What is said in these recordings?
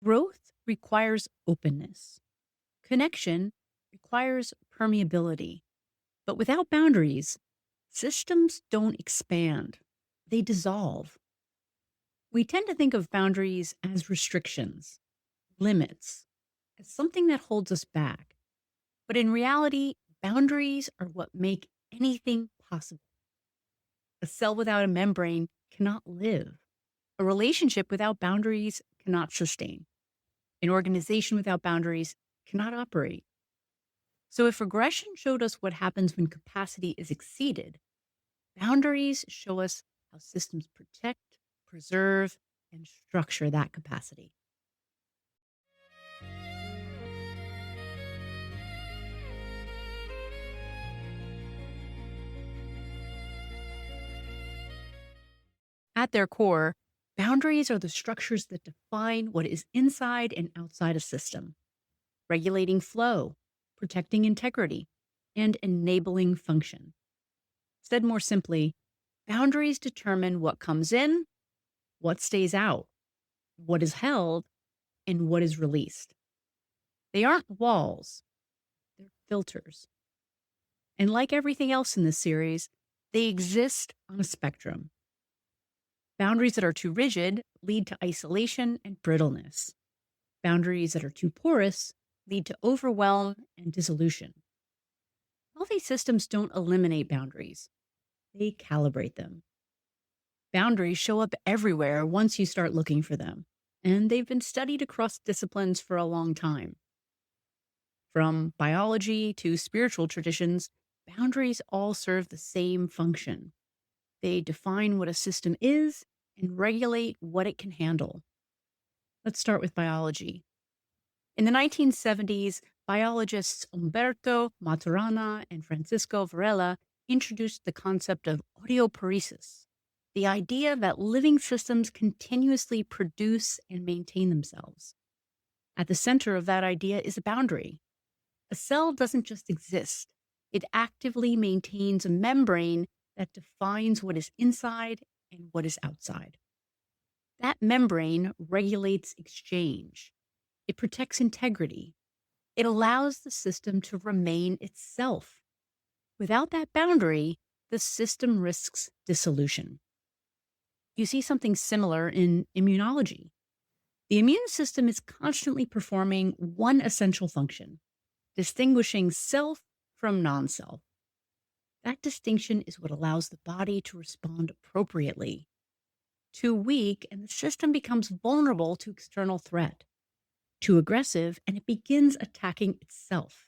Growth requires openness. Connection requires permeability. But without boundaries, systems don't expand, they dissolve. We tend to think of boundaries as restrictions, limits, as something that holds us back. But in reality, boundaries are what make anything possible. A cell without a membrane cannot live. A relationship without boundaries cannot sustain. An organization without boundaries cannot operate. So if regression showed us what happens when capacity is exceeded, boundaries show us how systems protect, preserve, and structure that capacity. At their core, boundaries are the structures that define what is inside and outside a system, regulating flow, protecting integrity, and enabling function. Said more simply, boundaries determine what comes in, what stays out, what is held, and what is released. They aren't walls, they're filters. And like everything else in this series, they exist on a spectrum. Boundaries that are too rigid lead to isolation and brittleness. Boundaries that are too porous lead to overwhelm and dissolution. Healthy systems don't eliminate boundaries, they calibrate them. Boundaries show up everywhere once you start looking for them, and they've been studied across disciplines for a long time. From biology to spiritual traditions, boundaries all serve the same function. They define what a system is and regulate what it can handle. Let's start with biology. In the 1970s, biologists Umberto Maturana and Francisco Varela introduced the concept of autopoiesis, the idea that living systems continuously produce and maintain themselves. At the center of that idea is a boundary. A cell doesn't just exist, it actively maintains a membrane that defines what is inside and what is outside. That membrane regulates exchange. It protects integrity. It allows the system to remain itself. Without that boundary, the system risks dissolution. You see something similar in immunology. The immune system is constantly performing one essential function, distinguishing self from non-self. That distinction is what allows the body to respond appropriately. Too weak, and the system becomes vulnerable to external threat. Too aggressive, and it begins attacking itself.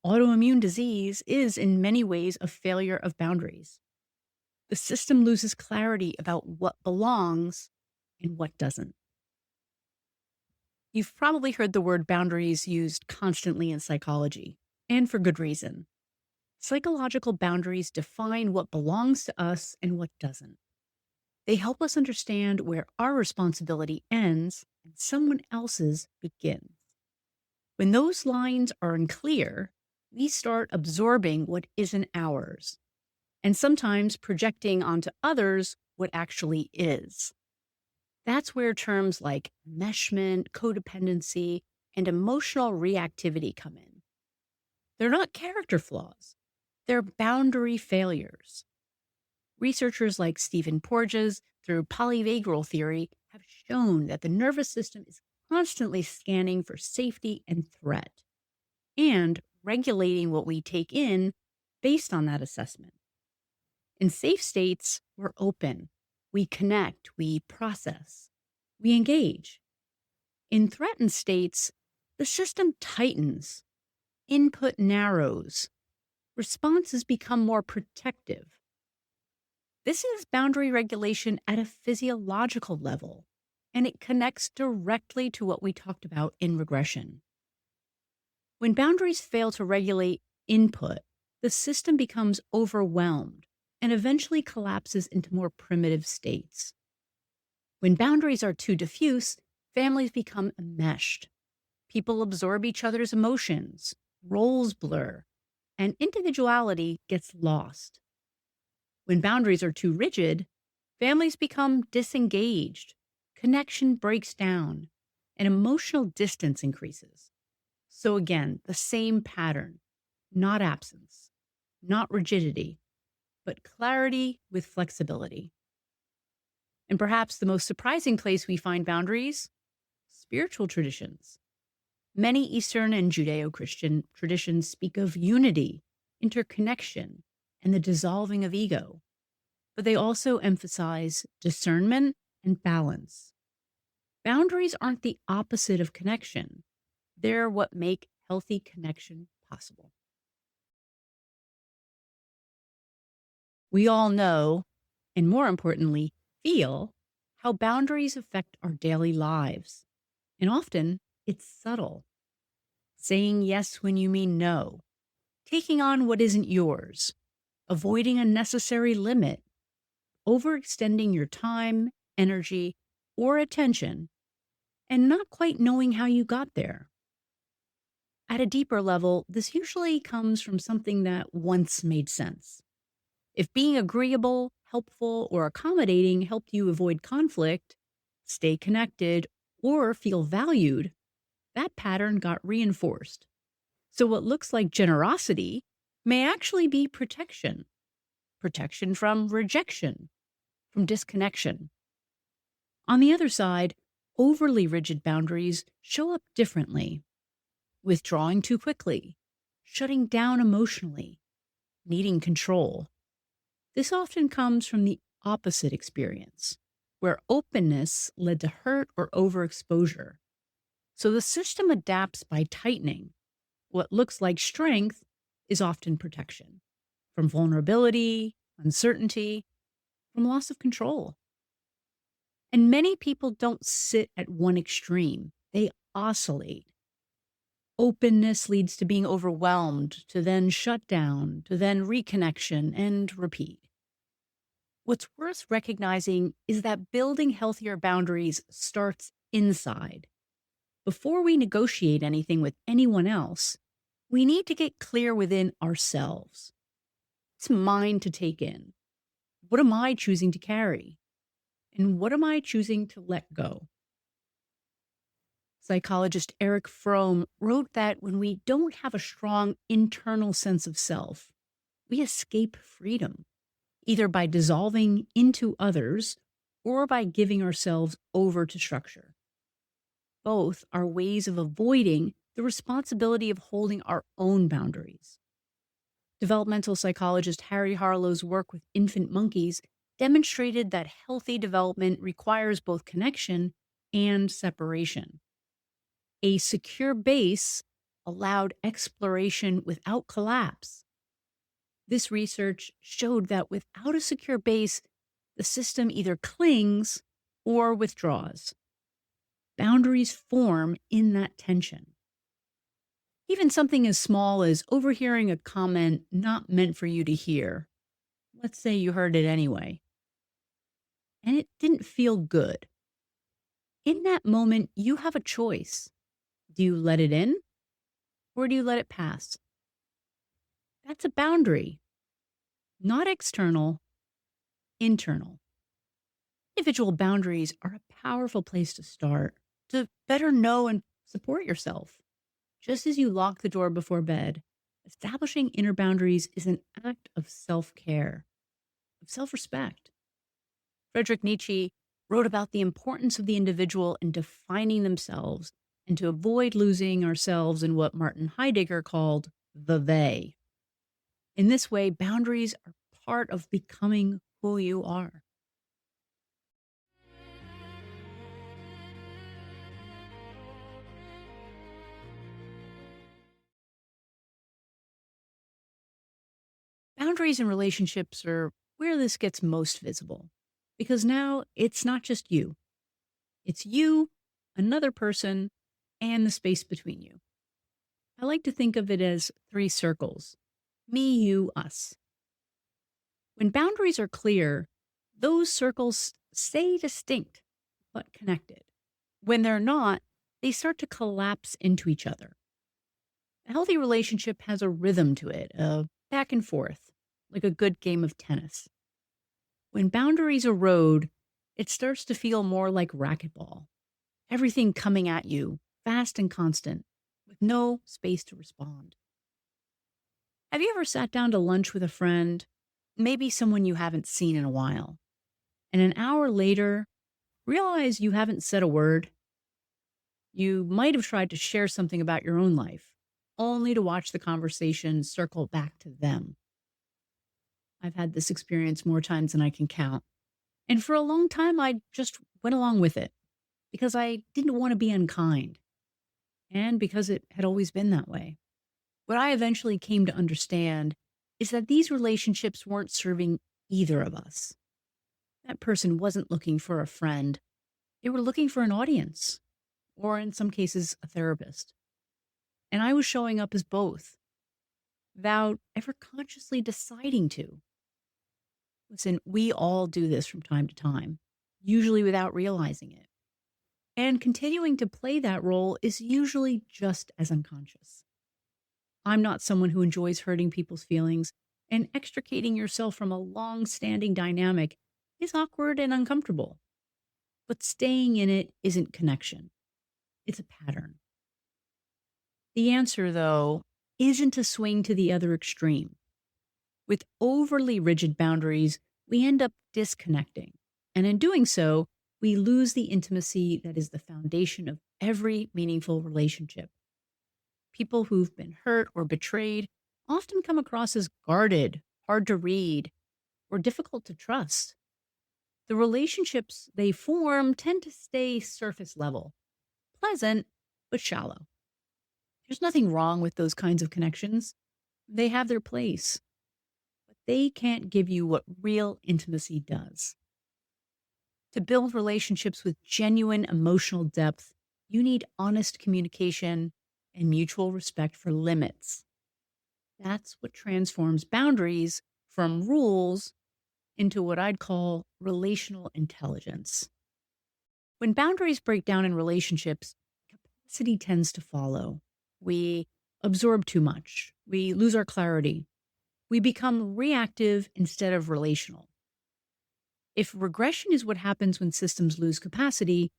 Autoimmune disease is, in many ways, a failure of boundaries. The system loses clarity about what belongs and what doesn't. You've probably heard the word boundaries used constantly in psychology, and for good reason. Psychological boundaries define what belongs to us and what doesn't. They help us understand where our responsibility ends and someone else's begins. When those lines are unclear, we start absorbing what isn't ours, and sometimes projecting onto others what actually is. That's where terms like enmeshment, codependency, and emotional reactivity come in. They're not character flaws, they're boundary failures. Researchers like Porges, through Polyvagal Theory, have shown that the nervous system is constantly scanning for safety and threat, and regulating what we take in based on that assessment. In safe states, we're open, we connect, we process, we engage. In threatened states, the system tightens, input narrows, responses become more protective. This is boundary regulation at a physiological level, and it connects directly to what we talked about in regression. When boundaries fail to regulate input, the system becomes overwhelmed and eventually collapses into more primitive states. When boundaries are too diffuse, families become enmeshed. People absorb each other's emotions, roles blur, and individuality gets lost. When boundaries are too rigid, families become disengaged, connection breaks down, and emotional distance increases. So, again, the same pattern, not absence, not rigidity, but clarity with flexibility. And perhaps the most surprising place we find boundaries: spiritual traditions. Many Eastern and Judeo Christian traditions speak of unity, interconnection, and the dissolving of ego, but they also emphasize discernment and balance. Boundaries aren't the opposite of connection, they're what make healthy connection possible. We all know, and more importantly, feel how boundaries affect our daily lives. And often it's subtle. Saying yes when you mean no, taking on what isn't yours, avoiding a necessary limit, overextending your time, energy, or attention, and not quite knowing how you got there. At a deeper level, this usually comes from something that once made sense. If being agreeable, helpful, or accommodating helped you avoid conflict, stay connected, or feel valued, that pattern got reinforced. So, what looks like generosity may actually be protection: protection from rejection, from disconnection. On the other side, overly rigid boundaries show up differently: withdrawing too quickly, shutting down emotionally, needing control. This often comes from the opposite experience, where openness led to hurt or overexposure. So the system adapts by tightening. What looks like strength is often protection from vulnerability, uncertainty, from loss of control. And many people don't sit at one extreme, they oscillate. Openness leads to being overwhelmed, to then shut down, to then reconnection and repeat. What's worth recognizing is that building healthier boundaries starts inside. Before we negotiate anything with anyone else, we need to get clear within ourselves. It's mine to take in. What am I choosing to carry? And what am I choosing to let go? Psychologist Eric Fromm wrote that when we don't have a strong internal sense of self, we escape freedom, either by dissolving into others or by giving ourselves over to structure. Both are ways of avoiding the responsibility of holding our own boundaries. Developmental psychologist Harry Harlow's work with infant monkeys demonstrated that healthy development requires both connection and separation. A secure base allowed exploration without collapse. This research showed that without a secure base, the system either clings or withdraws. Boundaries form in that tension. Even something as small as overhearing a comment not meant for you to hear. Let's say you heard it anyway, and it didn't feel good. In that moment, you have a choice. Do you let it in or do you let it pass? That's a boundary, not external, internal. Individual boundaries are a powerful place to start to better know and support yourself. Just as you lock the door before bed, establishing inner boundaries is an act of self-care, of self-respect. Friedrich Nietzsche wrote about the importance of the individual in defining themselves and to avoid losing ourselves in what Martin Heidegger called the they. In this way, boundaries are part of becoming who you are. Boundaries in relationships are where this gets most visible, because now it's not just you. It's you, another person, and the space between you. I like to think of it as three circles: me, you, us. When boundaries are clear, those circles stay distinct but connected. When they're not, they start to collapse into each other. A healthy relationship has a rhythm to it, a back and forth, like a good game of tennis. When boundaries erode, it starts to feel more like racquetball. everything coming at you, fast and constant, with no space to respond. Have you ever sat down to lunch with a friend, maybe someone you haven't seen in a while, and an hour later realize you haven't said a word? You might have tried to share something about your own life, only to watch the conversation circle back to them. I've had this experience more times than I can count. And for a long time, I just went along with it because I didn't want to be unkind and because it had always been that way. What I eventually came to understand is that these relationships weren't serving either of us. That person wasn't looking for a friend, they were looking for an audience, or in some cases, a therapist. And I was showing up as both without ever consciously deciding to. Listen, we all do this from time to time, usually without realizing it. And continuing to play that role is usually just as unconscious. I'm not someone who enjoys hurting people's feelings, and extricating yourself from a long standing dynamic is awkward and uncomfortable. But staying in it isn't connection, it's a pattern. The answer, though, isn't to swing to the other extreme. With overly rigid boundaries, we end up disconnecting. And in doing so, we lose the intimacy that is the foundation of every meaningful relationship. People who've been hurt or betrayed often come across as guarded, hard to read, or difficult to trust. The relationships they form tend to stay surface level, pleasant, but shallow. There's nothing wrong with those kinds of connections. They have their place, but they can't give you what real intimacy does. To build relationships with genuine emotional depth, you need honest communication and mutual respect for limits. That's what transforms boundaries from rules into what I'd call relational intelligence. When boundaries break down in relationships, capacity tends to follow. We absorb too much. We lose our clarity. We become reactive instead of relational. If regression is what happens when systems lose capacity,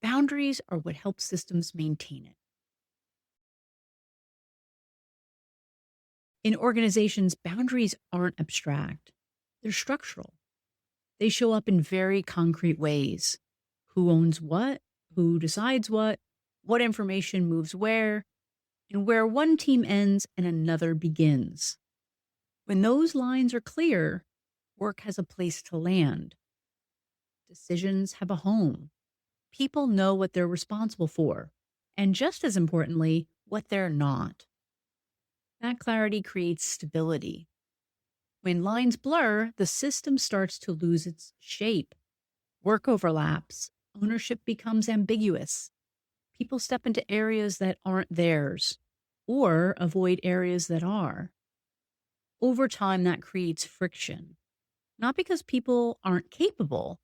boundaries are what help systems maintain it. In organizations, boundaries aren't abstract. They're structural. They show up in very concrete ways. Who owns what? Who decides what information moves where, and where one team ends and another begins. When those lines are clear, work has a place to land. Decisions have a home. People know what they're responsible for, and just as importantly, what they're not. That clarity creates stability. When lines blur, the system starts to lose its shape. Work overlaps. Ownership becomes ambiguous. People step into areas that aren't theirs or avoid areas that are. Over time, that creates friction, not because people aren't capable,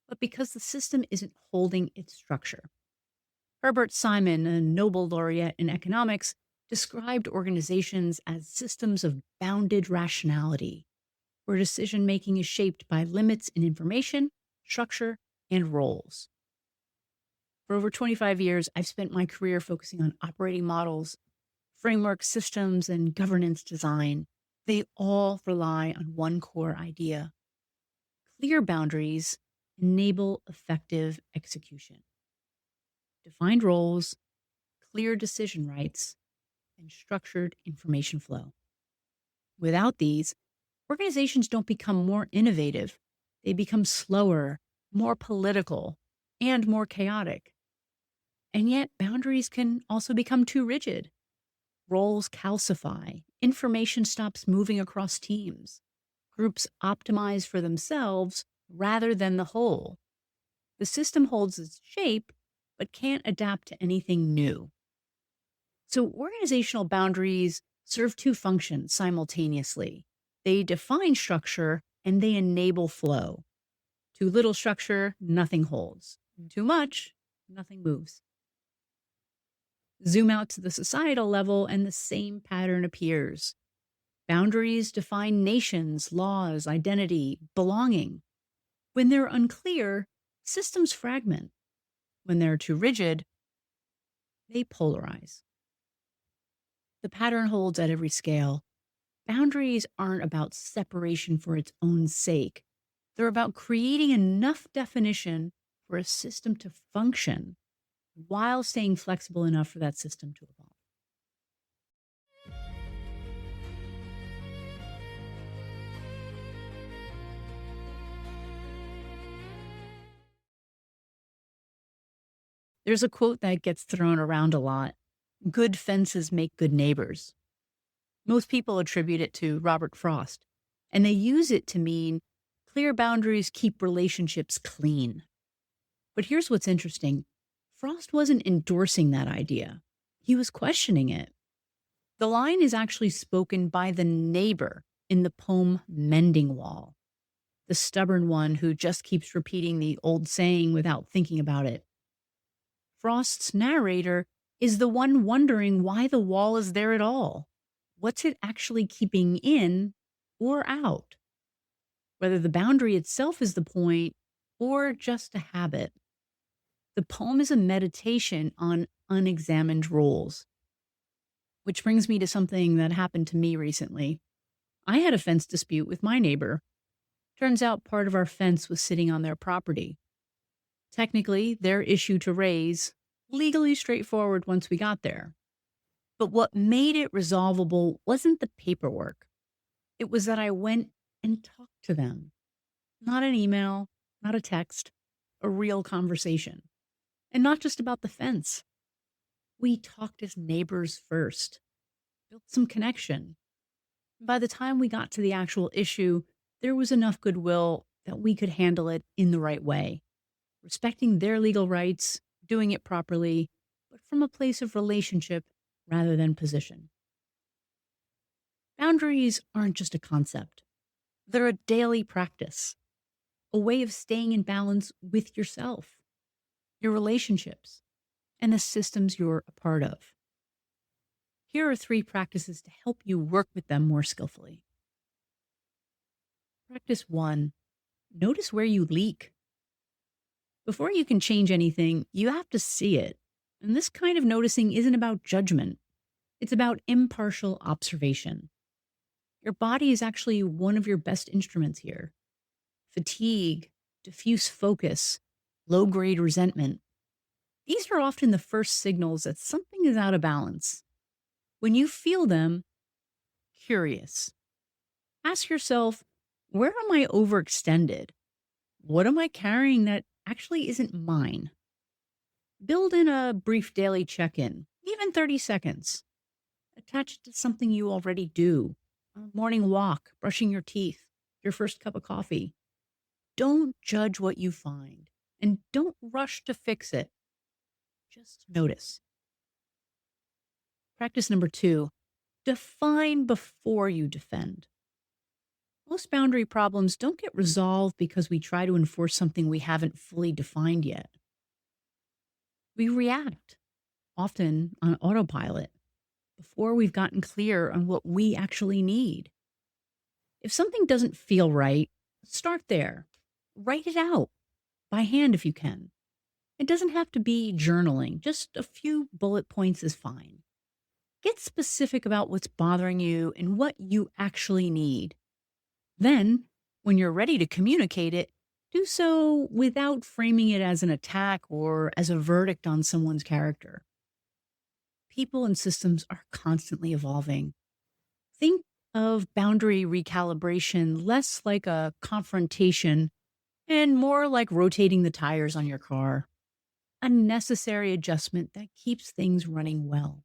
but because the system isn't holding its structure. Herbert Simon, a Nobel laureate in economics, described organizations as systems of bounded rationality, where decision-making is shaped by limits in information, structure, and roles. For over 25 years, I've spent my career focusing on operating models, framework systems, and governance design. They all rely on one core idea. Clear boundaries enable effective execution. Defined roles, clear decision rights, and structured information flow. Without these, organizations don't become more innovative. They become slower, more political, and more chaotic. And yet, boundaries can also become too rigid. Roles calcify, information stops moving across teams, groups optimize for themselves rather than the whole. The system holds its shape, but can't adapt to anything new. So organizational boundaries serve two functions simultaneously. They define structure and they enable flow. Too little structure, nothing holds. Too much, nothing moves. Zoom out to the societal level and the same pattern appears. Boundaries define nations, laws, identity, belonging. When they're unclear, systems fragment. When they're too rigid, they polarize. The pattern holds at every scale. Boundaries aren't about separation for its own sake. They're about creating enough definition for a system to function while staying flexible enough for that system to evolve. There's a quote that gets thrown around a lot: good fences make good neighbors. Most people attribute it to Robert Frost, and they use it to mean clear boundaries keep relationships clean. But here's what's interesting: Frost wasn't endorsing that idea, he was questioning it. The line is actually spoken by the neighbor in the poem Mending Wall, the stubborn one who just keeps repeating the old saying without thinking about it. Frost's narrator is the one wondering why the wall is there at all. What's it actually keeping in or out? Whether the boundary itself is the point or just a habit. The poem is a meditation on unexamined roles. Which brings me to something that happened to me recently. I had a fence dispute with my neighbor. Turns out part of our fence was sitting on their property. Technically, their issue to raise, legally straightforward once we got there. But what made it resolvable wasn't the paperwork. It was that I went and talked to them. Not an email, not a text, a real conversation. And not just about the fence. We talked as neighbors first, built some connection. By the time we got to the actual issue, there was enough goodwill that we could handle it in the right way, respecting their legal rights, doing it properly, but from a place of relationship rather than position. Boundaries aren't just a concept. They're a daily practice, a way of staying in balance with yourself, your relationships, and the systems you're a part of. Here are 3 practices to help you work with them more skillfully. Practice 1, notice where you leak. Before you can change anything, you have to see it. And this kind of noticing isn't about judgment. It's about impartial observation. Your body is actually one of your best instruments here. Fatigue, diffuse focus, low-grade resentment. These are often the first signals that something is out of balance. When you feel them, curious. Ask yourself, where am I overextended? What am I carrying that actually isn't mine? Build in a brief daily check-in, even 30 seconds. Attach it to something you already do. A morning walk, brushing your teeth, your first cup of coffee. Don't judge what you find, and don't rush to fix it. Just notice. Practice number 2, define before you defend. Most boundary problems don't get resolved because we try to enforce something we haven't fully defined yet. We react, often on autopilot, before we've gotten clear on what we actually need. If something doesn't feel right, start there. Write it out, by hand if you can. It doesn't have to be journaling, just a few bullet points is fine. Get specific about what's bothering you and what you actually need. Then, when you're ready to communicate it, do so without framing it as an attack or as a verdict on someone's character. People and systems are constantly evolving. Think of boundary recalibration less like a confrontation and more like rotating the tires on your car. A necessary adjustment that keeps things running well.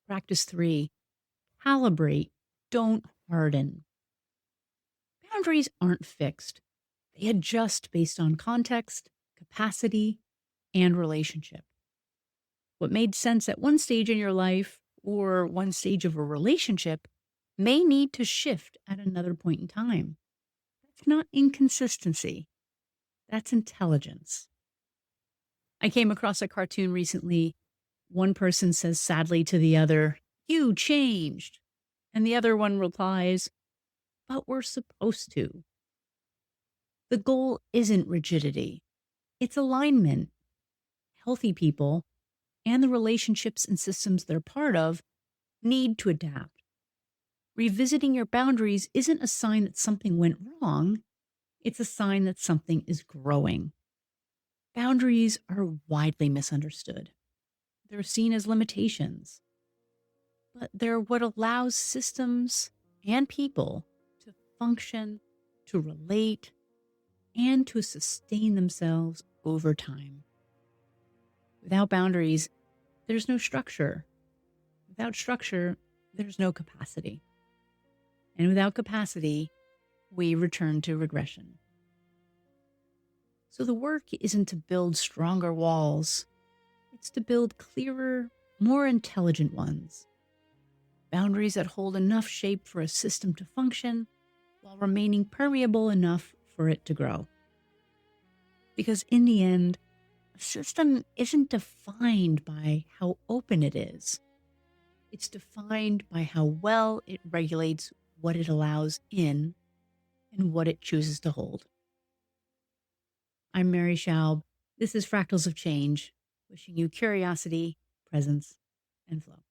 Practice 3, calibrate, don't harden. Boundaries aren't fixed. They adjust based on context, capacity, and relationship. What made sense at one stage in your life or one stage of a relationship may need to shift at another point in time. That's not inconsistency. That's intelligence. I came across a cartoon recently. One person says sadly to the other, "You changed." And the other one replies, "But we're supposed to." The goal isn't rigidity. It's alignment. Healthy people and the relationships and systems they're part of need to adapt. Revisiting your boundaries isn't a sign that something went wrong, it's a sign that something is growing. Boundaries are widely misunderstood. They're seen as limitations, but they're what allows systems and people to function, to relate, and to sustain themselves over time. Without boundaries, there's no structure. Without structure, there's no capacity. And without capacity, we return to regression. So the work isn't to build stronger walls, it's to build clearer, more intelligent ones. Boundaries that hold enough shape for a system to function while remaining permeable enough for it to grow. Because in the end, a system isn't defined by how open it is. It's defined by how well it regulates what it allows in and what it chooses to hold. I'm Mary Schaub. This is Fractals of Change, wishing you curiosity, presence, and flow.